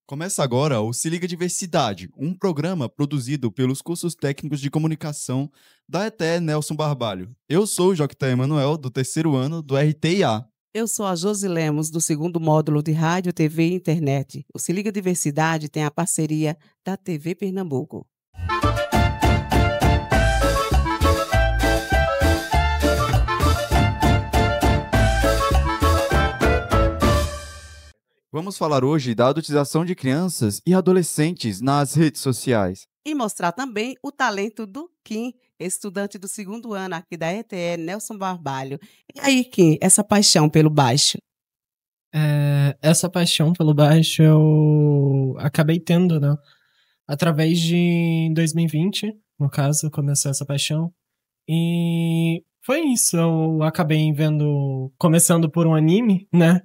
Começa agora o Se Liga Diversidade, um programa produzido pelos cursos técnicos de comunicação da ETE Nelson Barbalho. Eu sou o Joquita Emanuel, do terceiro ano do RTIA. Eu sou a Josi Lemos, do segundo módulo de Rádio, TV e Internet. O Se Liga Diversidade tem a parceria da TV Pernambuco. Vamos falar hoje da adultização de crianças e adolescentes nas redes sociais. E mostrar também o talento do Kim, estudante do segundo ano aqui da ETE Nelson Barbalho. E aí, Kim, essa paixão pelo baixo? Essa paixão pelo baixo eu acabei tendo, né? Através de 2020, no caso, começou essa paixão. E foi isso, eu acabei começando por um anime, né?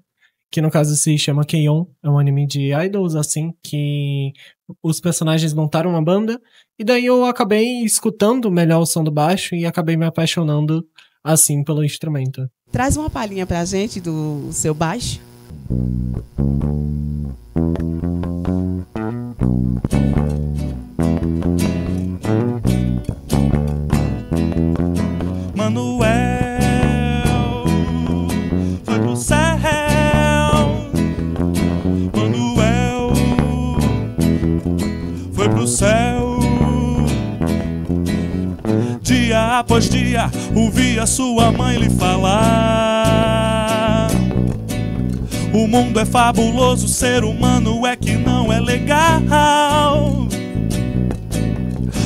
Que no caso se chama K-On! É um anime de idols, assim, que os personagens montaram uma banda. E daí eu acabei escutando melhor o som do baixo e acabei me apaixonando, assim, pelo instrumento. Traz uma palhinha pra gente do seu baixo. Manuel foi pro céu. Manuel foi pro céu. Dia após dia ouvia sua mãe lhe falar: o mundo é fabuloso, o ser humano é que não é legal.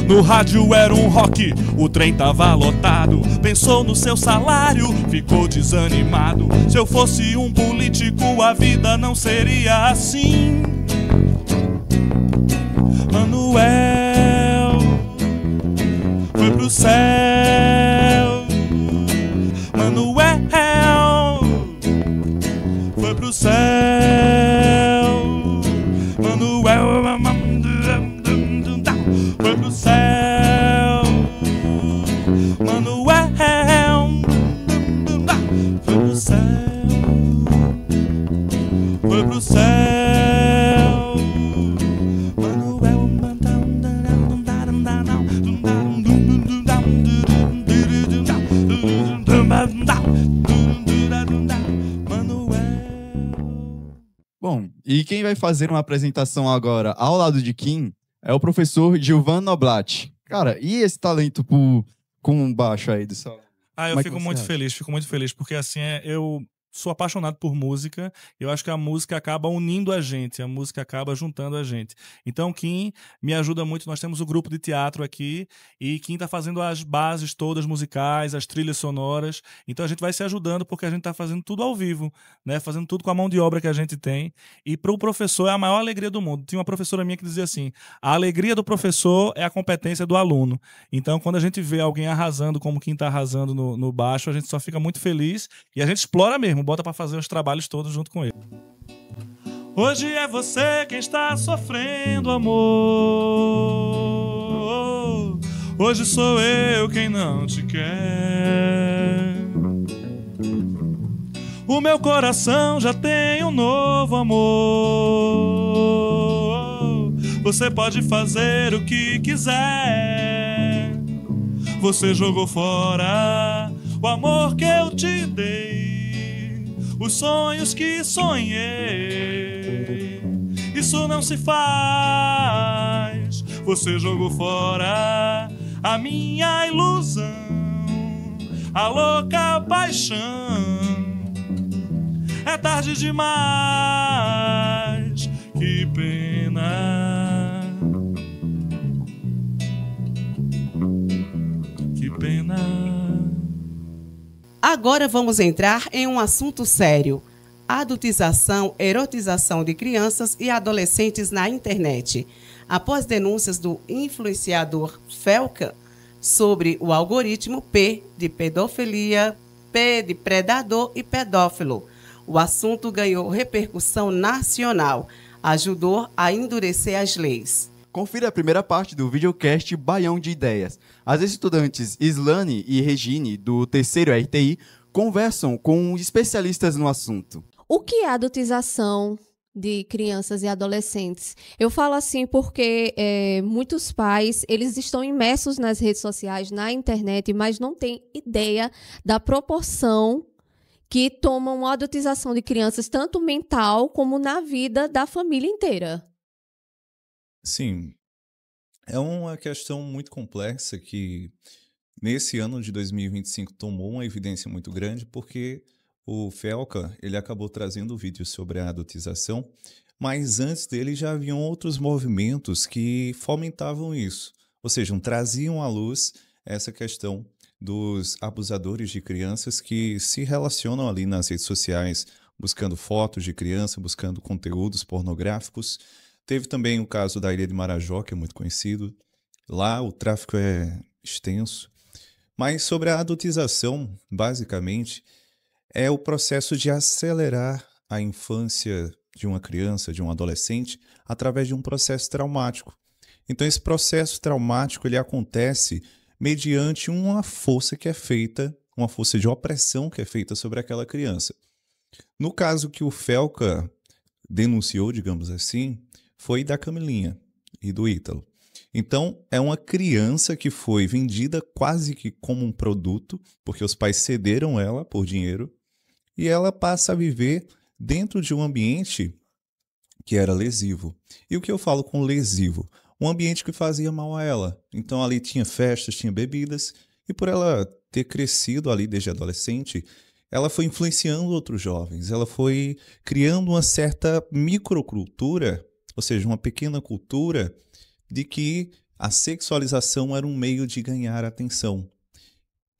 No rádio era um rock, o trem tava lotado. Pensou no seu salário, ficou desanimado. Se eu fosse um político, a vida não seria assim. Manuel foi pro céu. Manuel foi pro céu. Manuel foi pro céu. Manuel foi pro céu. Foi pro céu. Manuel Bom, e quem vai fazer uma apresentação agora ao lado de Kim é o professor Gilvan Noblat. Cara, e esse talento com baixo aí do salão? eu fico muito feliz, porque assim, eu sou apaixonado por música, eu acho que a música acaba unindo a gente, a música acaba juntando a gente. Então, Kim me ajuda muito, nós temos o grupo de teatro aqui, e Kim tá fazendo as bases todas musicais, as trilhas sonoras, então a gente vai se ajudando porque a gente tá fazendo tudo ao vivo, né? Fazendo tudo com a mão de obra que a gente tem, e para o professor é a maior alegria do mundo. Tinha uma professora minha que dizia assim: a alegria do professor é a competência do aluno. Então, quando a gente vê alguém arrasando como Kim tá arrasando no baixo, a gente só fica muito feliz, e a gente explora mesmo, bota pra fazer os trabalhos todos junto com ele. Hoje é você quem está sofrendo, amor. Hoje sou eu quem não te quer. O meu coração já tem um novo amor. Você pode fazer o que quiser. Você jogou fora o amor que eu te dei, os sonhos que sonhei. Isso não se faz. Você jogou fora a minha ilusão, a louca paixão. É tarde demais, que pena. Que pena. Agora vamos entrar em um assunto sério: adultização, erotização de crianças e adolescentes na internet. Após denúncias do influenciador Felca sobre o algoritmo P de pedofilia, P de predador e pedófilo, o assunto ganhou repercussão nacional, ajudou a endurecer as leis. Confira a primeira parte do videocast Baião de Ideias. As estudantes Islane e Regine, do terceiro RTI, conversam com especialistas no assunto. O que é adultização de crianças e adolescentes. Eu falo assim porque muitos pais, eles estão imersos nas redes sociais, na internet, mas não têm ideia da proporção que tomam a adotização de crianças, tanto mental como na vida da família inteira. Sim, é uma questão muito complexa que nesse ano de 2025 tomou uma evidência muito grande porque o Felca, ele acabou trazendo vídeos sobre a adotização, mas antes dele já haviam outros movimentos que fomentavam isso, ou seja, traziam à luz essa questão dos abusadores de crianças que se relacionam ali nas redes sociais, buscando fotos de criança, buscando conteúdos pornográficos. Teve também o caso da Ilha de Marajó, que é muito conhecido. Lá o tráfico é extenso. Mas sobre a adotização, basicamente, é o processo de acelerar a infância de uma criança, de um adolescente, através de um processo traumático. Então, esse processo traumático ele acontece mediante uma força que é feita, uma força de opressão que é feita sobre aquela criança. No caso que o Felca denunciou, digamos assim, foi da Camilinha e do Ítalo. Então, é uma criança que foi vendida quase que como um produto, porque os pais cederam ela por dinheiro, e ela passa a viver dentro de um ambiente que era lesivo. E o que eu falo com lesivo? Um ambiente que fazia mal a ela. Então, ali tinha festas, tinha bebidas, e por ela ter crescido ali desde adolescente, ela foi influenciando outros jovens, ela foi criando uma certa microcultura, ou seja, uma pequena cultura de que a sexualização era um meio de ganhar atenção.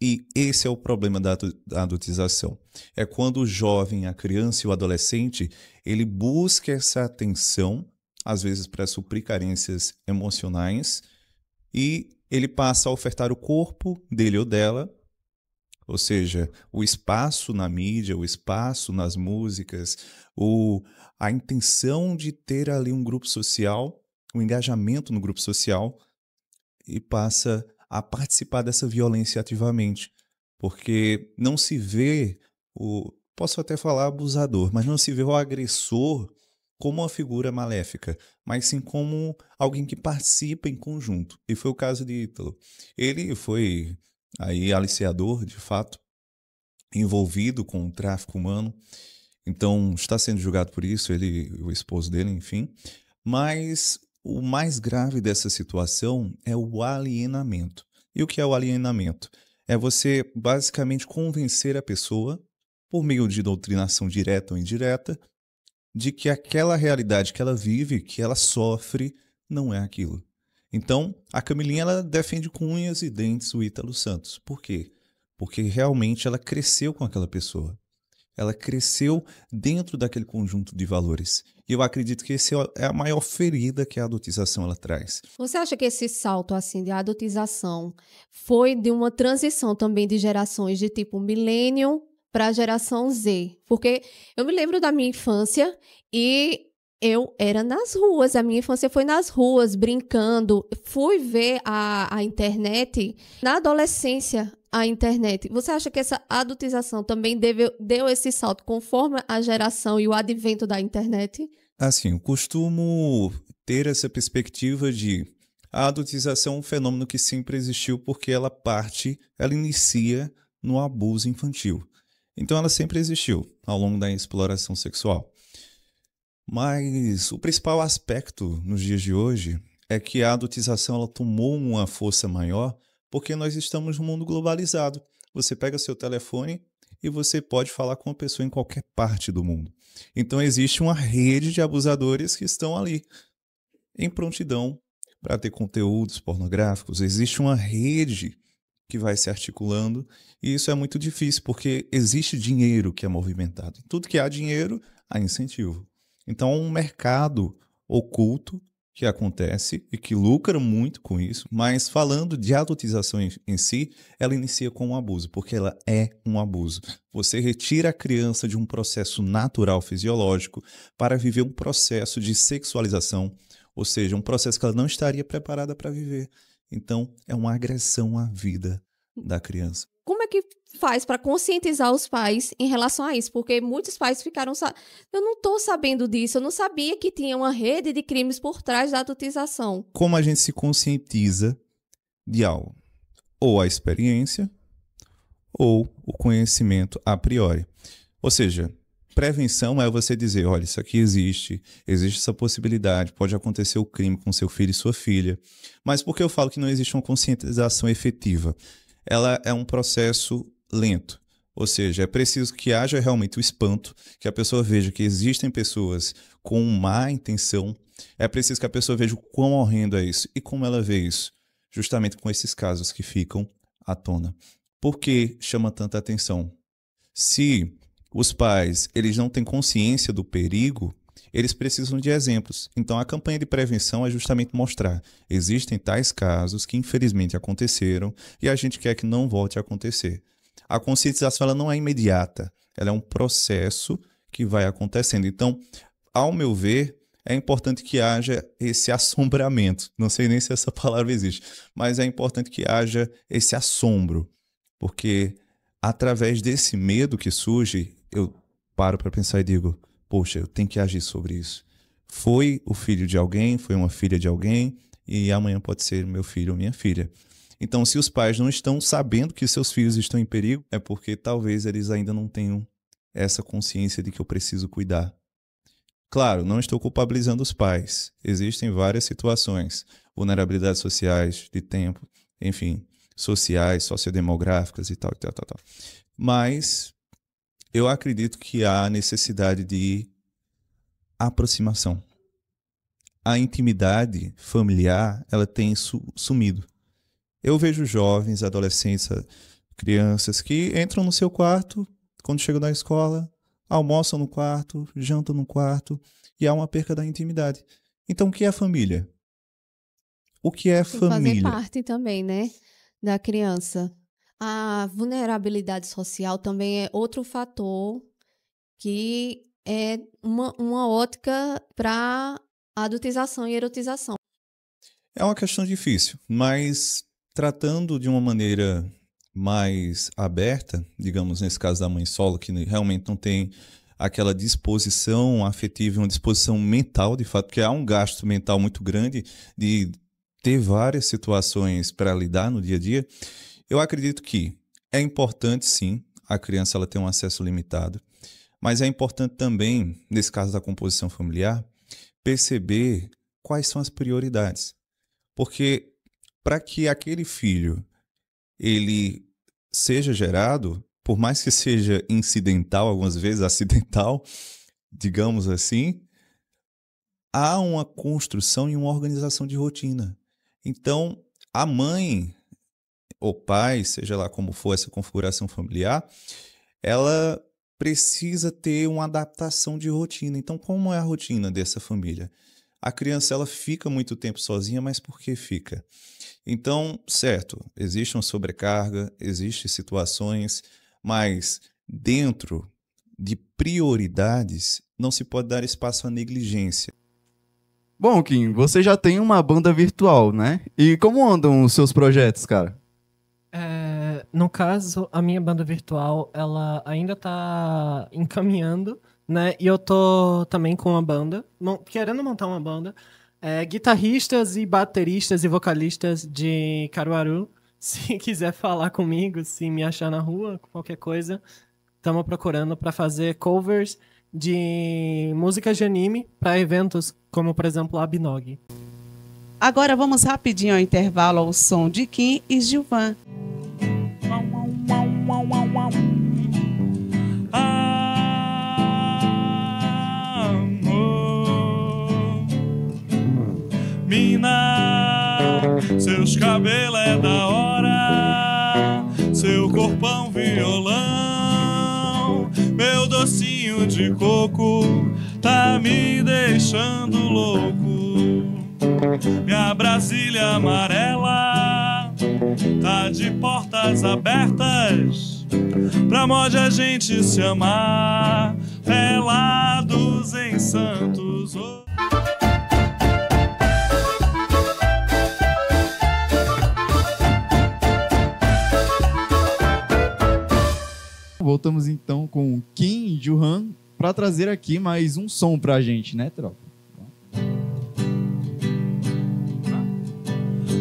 E esse é o problema da adotização. É quando o jovem, a criança e o adolescente, ele busca essa atenção, às vezes para suprir carências emocionais, e ele passa a ofertar o corpo dele ou dela, ou seja, o espaço na mídia, o espaço nas músicas, a intenção de ter ali um grupo social, um engajamento no grupo social, e passa a participar dessa violência ativamente, porque não se vê posso até falar abusador, mas não se vê o agressor como uma figura maléfica, mas sim como alguém que participa em conjunto. E foi o caso de Ítalo. Ele foi aí aliciador, de fato, envolvido com o tráfico humano, então está sendo julgado por isso, ele, o esposo dele, enfim. Mas o mais grave dessa situação é o alienamento. E o que é o alienamento? É você basicamente convencer a pessoa, por meio de doutrinação direta ou indireta, de que aquela realidade que ela vive, que ela sofre, não é aquilo. Então, a Camilinha ela defende com unhas e dentes o Ítalo Santos. Por quê? Porque realmente ela cresceu com aquela pessoa. Ela cresceu dentro daquele conjunto de valores. E eu acredito que essa é a maior ferida que a adotização ela traz. Você acha que esse salto assim de adotização foi de uma transição também de gerações de tipo millennium para a geração Z? Porque eu me lembro da minha infância e eu era nas ruas, a minha infância foi nas ruas, brincando. Fui ver a internet na adolescência, a internet. Você acha que essa adotização também deu esse salto conforme a geração e o advento da internet? Assim, eu costumo ter essa perspectiva de a adotização é um fenômeno que sempre existiu porque ela inicia no abuso infantil. Então ela sempre existiu ao longo da exploração sexual. Mas o principal aspecto nos dias de hoje é que a adotização ela tomou uma força maior porque nós estamos num mundo globalizado. Você pega seu telefone e você pode falar com uma pessoa em qualquer parte do mundo. Então existe uma rede de abusadores que estão ali em prontidão para ter conteúdos pornográficos. Existe uma rede que vai se articulando e isso é muito difícil porque existe dinheiro que é movimentado. Tudo que há dinheiro, há incentivo. Então, é um mercado oculto que acontece e que lucra muito com isso, mas falando de adotização em si, ela inicia com um abuso, porque ela é um abuso. Você retira a criança de um processo natural fisiológico para viver um processo de sexualização, ou seja, um processo que ela não estaria preparada para viver. Então, é uma agressão à vida da criança. Como é que faz para conscientizar os pais em relação a isso? Porque muitos pais ficaram... Eu não estou sabendo disso, eu não sabia que tinha uma rede de crimes por trás da adultização. Como a gente se conscientiza de algo? Ou a experiência, ou o conhecimento a priori. Ou seja, prevenção é você dizer, olha, isso aqui existe essa possibilidade, pode acontecer o crime com seu filho e sua filha. Mas por que eu falo que não existe uma conscientização efetiva? Ela é um processo lento. Ou seja, é preciso que haja realmente o espanto, que a pessoa veja que existem pessoas com má intenção. É preciso que a pessoa veja o quão horrendo é isso. E como ela vê isso? Justamente com esses casos que ficam à tona. Por que chama tanta atenção? Se os pais eles não têm consciência do perigo, eles precisam de exemplos. Então, a campanha de prevenção é justamente mostrar existem tais casos que infelizmente aconteceram e a gente quer que não volte a acontecer. A conscientização ela não é imediata, ela é um processo que vai acontecendo. Então, ao meu ver, é importante que haja esse assombramento. Não sei nem se essa palavra existe, mas é importante que haja esse assombro, porque através desse medo que surge, eu paro para pensar e digo, poxa, eu tenho que agir sobre isso. Foi o filho de alguém, foi uma filha de alguém, e amanhã pode ser meu filho ou minha filha. Então, se os pais não estão sabendo que seus filhos estão em perigo, é porque talvez eles ainda não tenham essa consciência de que eu preciso cuidar. Claro, não estou culpabilizando os pais. Existem várias situações, vulnerabilidades sociais, de tempo, enfim, sociais, sociodemográficas e tal. Mas eu acredito que há necessidade de aproximação. A intimidade familiar, ela tem sumido. Eu vejo jovens, adolescentes, crianças que entram no seu quarto, quando chegam da escola, almoçam no quarto, jantam no quarto, e há uma perca da intimidade. Então, o que é família? O que é família? Fazer parte também, né, da criança. A vulnerabilidade social também é outro fator que é uma ótica para adultização e erotização. É uma questão difícil, mas tratando de uma maneira mais aberta, digamos nesse caso da mãe solo, que realmente não tem aquela disposição afetiva, uma disposição mental, de fato, porque há um gasto mental muito grande de ter várias situações para lidar no dia a dia, eu acredito que é importante, sim, a criança ela ter um acesso limitado, mas é importante também, nesse caso da composição familiar, perceber quais são as prioridades. Porque para que aquele filho ele seja gerado, por mais que seja incidental, algumas vezes acidental, digamos assim, há uma construção e uma organização de rotina. Então, a mãe ou pai, seja lá como for essa configuração familiar, ela precisa ter uma adaptação de rotina. Então, como é a rotina dessa família? A criança ela fica muito tempo sozinha, mas por que fica? Então, certo, existe uma sobrecarga, existem situações, mas dentro de prioridades não se pode dar espaço à negligência. Bom, Kim, você já tem uma banda virtual, né? E como andam os seus projetos, cara? No caso, a minha banda virtual, ela ainda tá encaminhando, né? E eu tô também com uma banda, querendo montar uma banda. Guitarristas e bateristas e vocalistas de Caruaru. Se quiser falar comigo, se me achar na rua, qualquer coisa, estamos procurando para fazer covers de músicas de anime para eventos como, por exemplo, a Binog. Agora vamos rapidinho ao intervalo ao som de Kim e Gilvan. Mina, seus cabelos é da hora, seu corpão violão, meu docinho de coco tá me deixando louco. Minha Brasília amarela tá de portas abertas pra mod a gente se amar, pelados em Santos. voltamos então com Kim e Juhan para trazer aqui mais um som pra gente, né, tropa?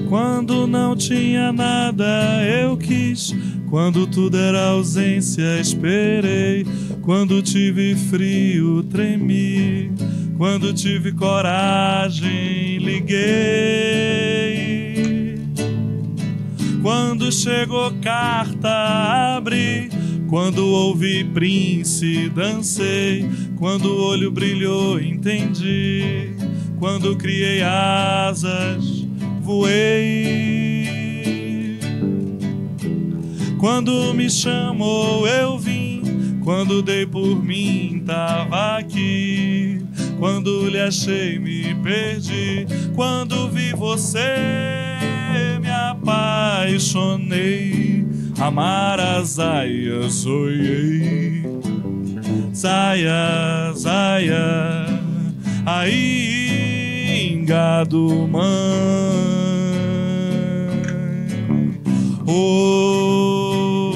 Quando não tinha nada, eu quis. Quando tudo era ausência, esperei. Quando tive frio, tremi. Quando tive coragem, liguei. Quando chegou carta, abri. Quando ouvi Prince, dancei. Quando o olho brilhou, entendi. Quando criei asas, voei. Quando me chamou, eu vim. Quando dei por mim, tava aqui. Quando lhe achei, me perdi. Quando vi você, me apaixonei. Amar a Zaya, sonhei. Zaya, Zaya, aí, engado, mãe. Oh,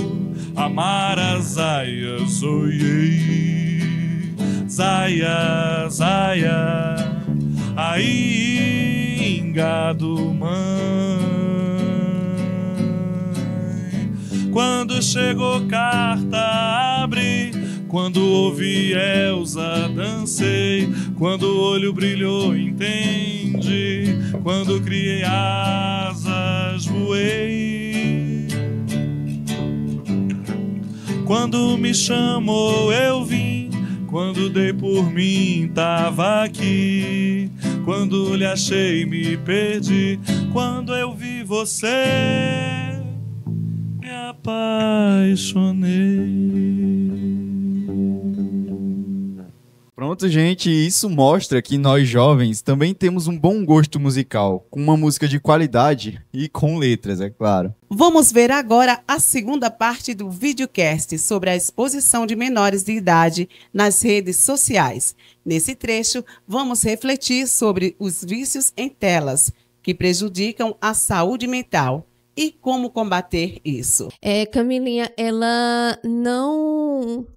amar a Zaya, sonhei. Zaya, Zaya, aí, engado, mãe. Quando chegou carta, abri. Quando ouvi Elsa, dancei. Quando o olho brilhou, entendi. Quando criei asas, voei. Quando me chamou, eu vim. Quando dei por mim, tava aqui. Quando lhe achei, me perdi. Quando eu vi você, me apaixonei. Pronto, gente, isso mostra que nós jovens também temos um bom gosto musical, com uma música de qualidade e com letras, é claro. Vamos ver agora a segunda parte do videocast sobre a exposição de menores de idade nas redes sociais. Nesse trecho, vamos refletir sobre os vícios em telas, que prejudicam a saúde mental. E como combater isso? Camilinha, ela não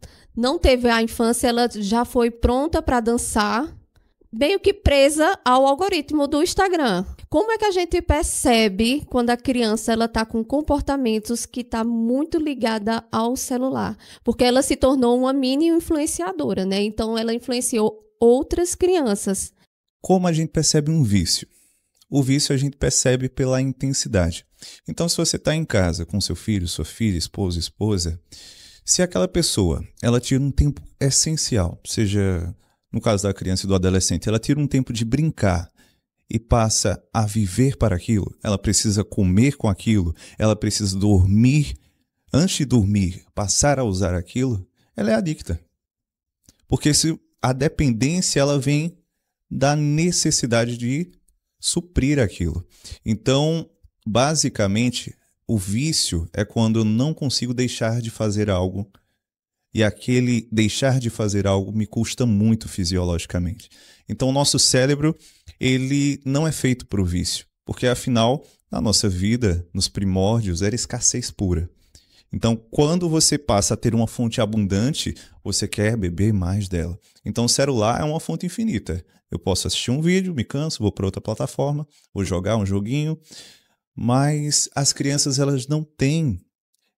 teve a infância, ela já foi pronta para dançar, meio que presa ao algoritmo do Instagram. Como é que a gente percebe quando a criança ela está com comportamentos que está muito ligada ao celular? Porque ela se tornou uma mini influenciadora, né? Então ela influenciou outras crianças. Como a gente percebe um vício? O vício a gente percebe pela intensidade. Então, se você está em casa com seu filho, sua filha, esposa, se aquela pessoa, ela tira um tempo essencial, seja no caso da criança e do adolescente, ela tira um tempo de brincar e passa a viver para aquilo, ela precisa comer com aquilo, ela precisa dormir, antes de dormir, passar a usar aquilo, ela é adicta. Porque se a dependência, ela vem da necessidade de suprir aquilo. Então, basicamente, o vício é quando eu não consigo deixar de fazer algo e aquele deixar de fazer algo me custa muito fisiologicamente. Então, o nosso cérebro, ele não é feito para o vício, porque afinal, na nossa vida, nos primórdios, era escassez pura. Então, quando você passa a ter uma fonte abundante, você quer beber mais dela. Então, o celular é uma fonte infinita. Eu posso assistir um vídeo, me canso, vou para outra plataforma, vou jogar um joguinho, mas as crianças elas não têm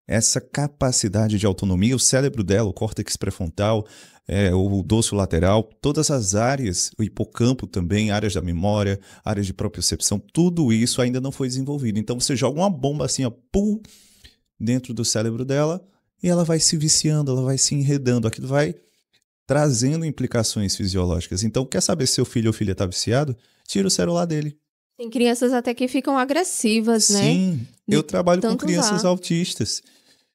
essa capacidade de autonomia. O cérebro dela, o córtex pré-frontal, o dorso lateral, todas as áreas, o hipocampo também, áreas da memória, áreas de propriocepção, tudo isso ainda não foi desenvolvido. Então você joga uma bomba assim, ó, pum, dentro do cérebro dela e ela vai se viciando, ela vai se enredando, aquilo vai trazendo implicações fisiológicas. Então, quer saber se seu filho ou filha está viciado? Tira o celular dele. Tem crianças até que ficam agressivas, né? Sim, eu trabalho com crianças autistas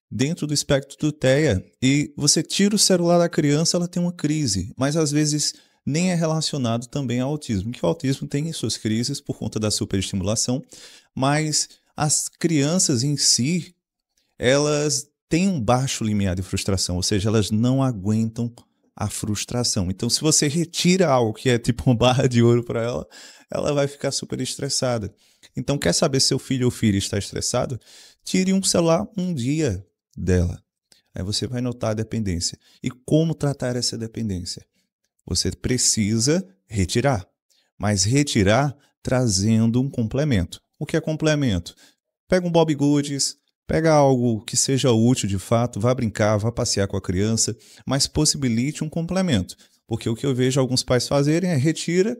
dentro do espectro do TEA e você tira o celular da criança, ela tem uma crise, mas às vezes nem é relacionado também ao autismo, que o autismo tem suas crises por conta da superestimulação, mas as crianças em si, elas têm um baixo limiar de frustração, ou seja, elas não aguentam a frustração. Então, se você retira algo que é tipo uma barra de ouro para ela, ela vai ficar super estressada. Então, quer saber se seu filho ou filha está estressado? Tire um celular um dia dela. Aí você vai notar a dependência. E como tratar essa dependência? Você precisa retirar, mas retirar trazendo um complemento. O que é complemento? Pega um Bob Goods, pega algo que seja útil de fato, vá brincar, vá passear com a criança, mas possibilite um complemento. Porque o que eu vejo alguns pais fazerem é retira,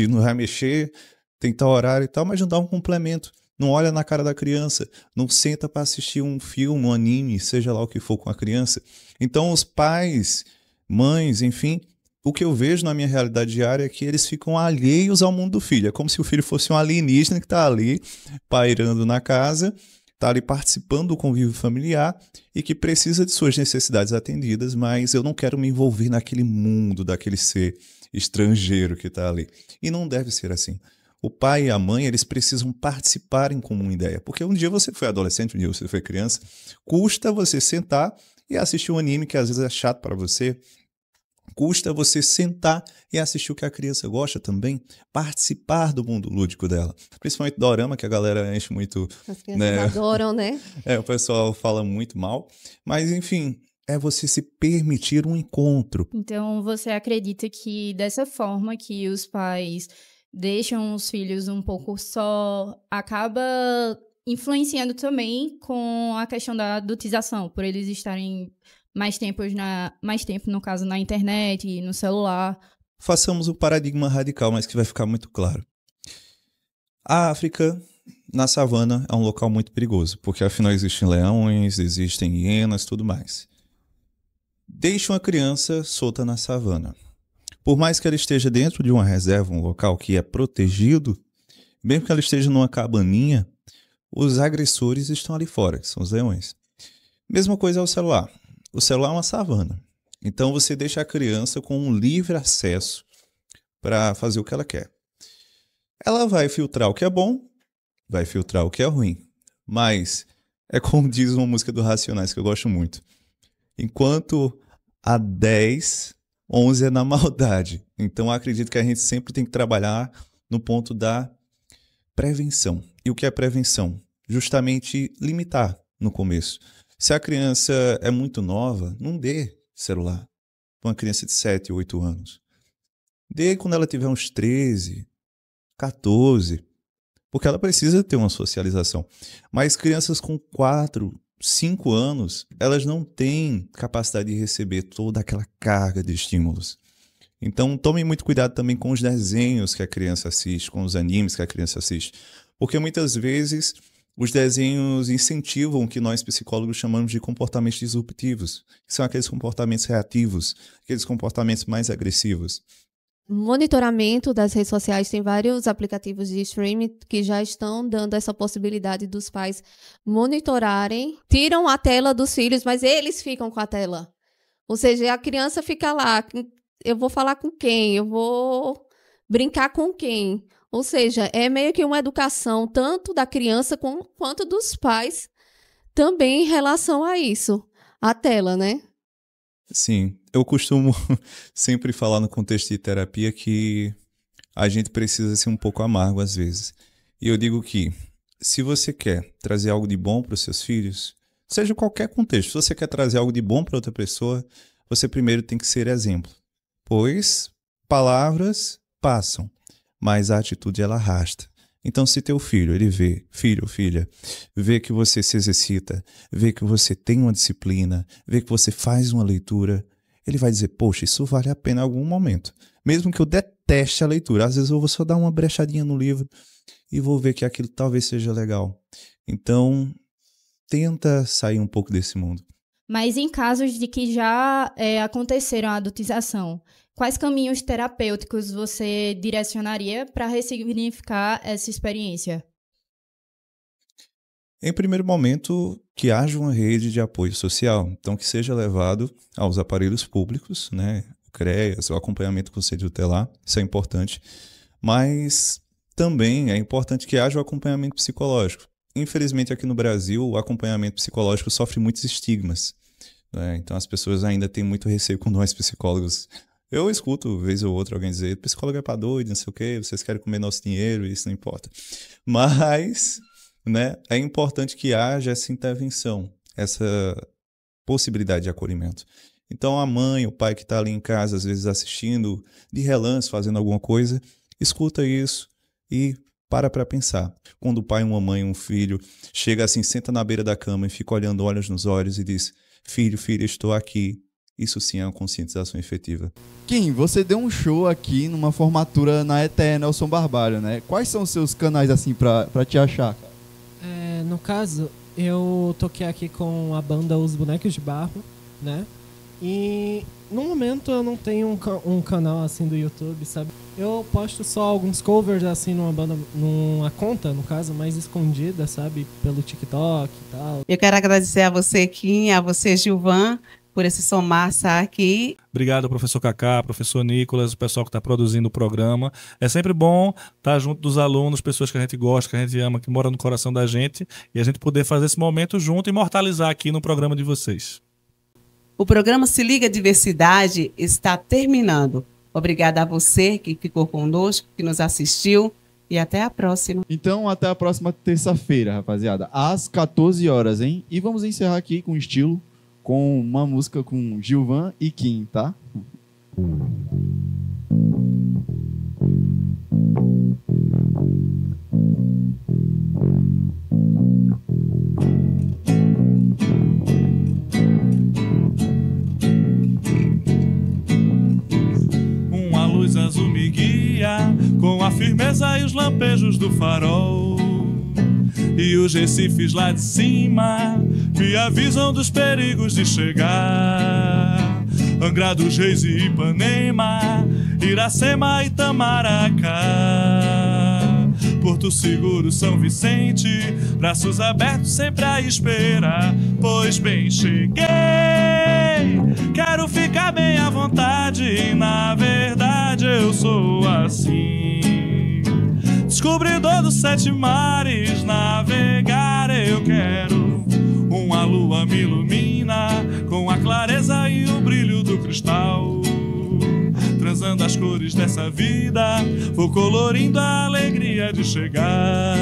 não vai mexer, tentar horário e tal, mas não dá um complemento. Não olha na cara da criança, não senta para assistir um filme, um anime, seja lá o que for com a criança. Então os pais, mães, enfim, o que eu vejo na minha realidade diária é que eles ficam alheios ao mundo do filho. É como se o filho fosse um alienígena que está ali pairando na casa, está ali participando do convívio familiar e que precisa de suas necessidades atendidas, mas eu não quero me envolver naquele mundo, daquele ser estrangeiro que está ali. E não deve ser assim. O pai e a mãe, eles precisam participar em comum ideia. Porque um dia você foi adolescente, um dia você foi criança, custa você sentar e assistir um anime que às vezes é chato para você, custa você sentar e assistir o que a criança gosta também, participar do mundo lúdico dela. Principalmente dorama, que a galera enche muito... As crianças adoram, né? O pessoal fala muito mal. Mas, enfim, é você se permitir um encontro. Então, você acredita que dessa forma que os pais deixam os filhos um pouco só, acaba influenciando também com a questão da adultização, por eles estarem mais tempo, no caso, na internet, no celular. Façamos o paradigma radical, mas que vai ficar muito claro. A África, na savana, é um local muito perigoso, porque afinal existem leões, existem hienas, tudo mais. Deixe uma criança solta na savana. Por mais que ela esteja dentro de uma reserva, um local que é protegido, mesmo que ela esteja numa cabaninha, os agressores estão ali fora, que são os leões. Mesma coisa é o celular. O celular é uma savana. Então você deixa a criança com um livre acesso para fazer o que ela quer. Ela vai filtrar o que é bom, vai filtrar o que é ruim. Mas é como diz uma música do Racionais que eu gosto muito. Enquanto a 10, 11 é na maldade. Então eu acredito que a gente sempre tem que trabalhar no ponto da prevenção. E o que é prevenção? Justamente limitar no começo. Se a criança é muito nova, não dê celular para uma criança de 7, 8 anos. Dê quando ela tiver uns 13, 14, porque ela precisa ter uma socialização. Mas crianças com 4, 5 anos, elas não têm capacidade de receber toda aquela carga de estímulos. Então, tomem muito cuidado também com os desenhos que a criança assiste, com os animes que a criança assiste. Porque muitas vezes os desenhos incentivam o que nós psicólogos chamamos de comportamentos disruptivos, que são aqueles comportamentos reativos, aqueles comportamentos mais agressivos. Monitoramento das redes sociais, tem vários aplicativos de streaming que já estão dando essa possibilidade dos pais monitorarem, tiram a tela dos filhos, mas eles ficam com a tela. Ou seja, a criança fica lá, eu vou falar com quem? Eu vou brincar com quem? Ou seja, é meio que uma educação tanto da criança quanto dos pais também em relação a isso, a tela, né? Sim, eu costumo sempre falar no contexto de terapia que a gente precisa ser um pouco amargo às vezes. E eu digo que se você quer trazer algo de bom para os seus filhos, seja qualquer contexto, se você quer trazer algo de bom para outra pessoa, você primeiro tem que ser exemplo. Pois palavras passam, mas a atitude ela arrasta. Então, se teu filho, ele vê, filho ou filha, vê que você se exercita, vê que você tem uma disciplina, vê que você faz uma leitura, ele vai dizer, poxa, isso vale a pena em algum momento. Mesmo que eu deteste a leitura, às vezes eu vou só dar uma brechadinha no livro e vou ver que aquilo talvez seja legal. Então, tenta sair um pouco desse mundo. Mas em casos de que já aconteceram a adultização, quais caminhos terapêuticos você direcionaria para ressignificar essa experiência? Em primeiro momento, que haja uma rede de apoio social, então que seja levado aos aparelhos públicos, né, o CREAS, o acompanhamento com o conselho tutelar, isso é importante, mas também é importante que haja o acompanhamento psicológico. Infelizmente, aqui no Brasil, o acompanhamento psicológico sofre muitos estigmas, né? Então as pessoas ainda têm muito receio com nós psicólogos. Eu escuto, vez ou outra, alguém dizer, psicólogo é pra doido, não sei o quê, vocês querem comer nosso dinheiro, isso não importa. Mas, né, é importante que haja essa intervenção, essa possibilidade de acolhimento. Então a mãe, o pai que está ali em casa, às vezes assistindo, de relance, fazendo alguma coisa, escuta isso e para pensar. Quando o pai, uma mãe, um filho chega assim, senta na beira da cama e fica olhando olhos nos olhos e diz: filho, filha, estou aqui. Isso sim é uma conscientização efetiva. Kim, você deu um show aqui numa formatura na ETE Nelson Barbalho, né? Quais são os seus canais assim pra te achar, cara? No caso, eu toquei aqui com a banda Os Bonecos de Barro, né? E no momento eu não tenho um canal assim do YouTube, sabe? Eu posto só alguns covers assim numa conta, no caso, mais escondida, sabe? Pelo TikTok e tal. Eu quero agradecer a você, Kim, a você, Gilvan, por esse som massa aqui. Obrigado, professor Cacá, professor Nicolas, o pessoal que está produzindo o programa. É sempre bom estar junto dos alunos, pessoas que a gente gosta, que a gente ama, que moram no coração da gente, e a gente poder fazer esse momento junto e imortalizar aqui no programa de vocês. O programa Se Liga Diversidade está terminando. Obrigada a você que ficou conosco, que nos assistiu, e até a próxima. Então, até a próxima terça-feira, rapaziada, às 14 horas, hein? E vamos encerrar aqui com estilo, com uma música com Gilvan e Kim, tá? Uma luz azul me guia, com a firmeza e os lampejos do farol. E os recifes lá de cima me avisam dos perigos de chegar. Angra dos Reis e Ipanema, Iracema e Itamaracá. Porto Seguro, São Vicente, braços abertos sempre a esperar. Pois bem, cheguei, quero ficar bem à vontade. Na verdade eu sou assim, descobridor dos 7 mares, navegar eu quero. Uma lua me ilumina com a clareza e o brilho do cristal. Transando as cores dessa vida, vou colorindo a alegria de chegar.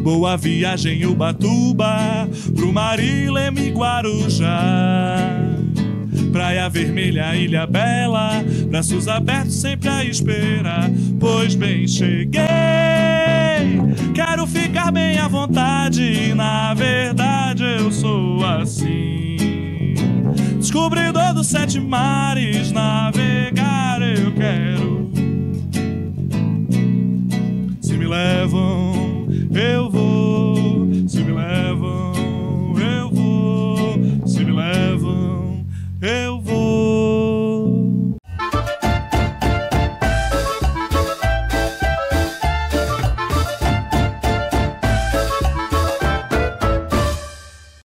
Boa viagem Ubatuba, pro Marilema e Guarujá. Praia Vermelha, Ilha Bela, braços abertos sempre a esperar. Pois bem, cheguei, quero ficar bem à vontade. Na verdade eu sou assim, descobridor dos 7 mares, navegar eu quero. Se me levam, eu vou.